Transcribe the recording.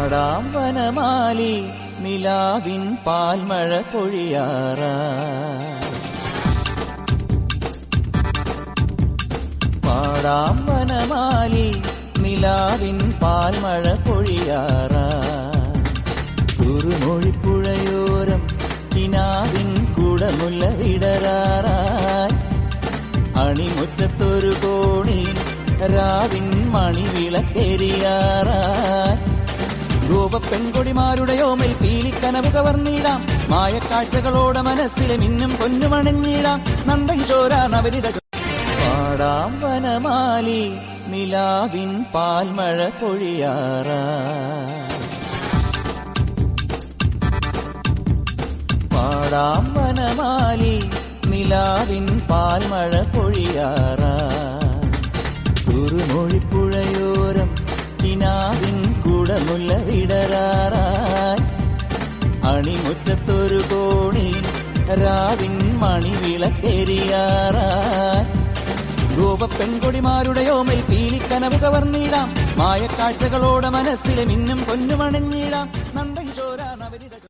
പാടാം വനമാലി നിലാവിൻ പാൽമഴ പൊഴിയാറായി. പാടാം വനമാലി നിലാവിൻ പാൽമഴ പൊഴിയാറായി. കുറുമൊഴിപ്പുഴയോരം കിനാവിൻ കുടമുല്ല വിടരാറായി. അണിമുറ്റത്തൊരു കോണി രാവിൻ മണിവിളക്കെരിയാറായി. ഗോപപ്പെൺകൊടിമാരുടെ ഓമൽ പീലിക്കനവ് കവർന്നിടാം. മായക്കാഴ്ചകളോടെ മനസ്സിലെ മിന്നും പൊന്നുമണഞ്ഞിടാം. നന്ദകിശോര നവരിത പാടാം വനമാലി നിലാവിൻ പാൽമഴ പൊഴിയാറായി. പാടാം വനമാലി നിലാവിൻ പാൽമഴ പൊഴിയാറായി. കുറുമൊഴിപ്പുഴയോരം കിനാവിൻ കുടമുല്ല വിടരാറായി. അണിമുറ്റത്തൊരു കോണി രാവിൻ മണിവിളക്കെരിയാറായി. ഗോപപ്പെൺകൊടിമാരുടെ ഓമൽ പീലിക്കനവ് കവർന്നിടാം. മായക്കാഴ്ചകളോടെ മനസ്സിലെ മിന്നും പൊന്നുമണഞ്ഞിടാം. നന്ദകിശോര നവരിത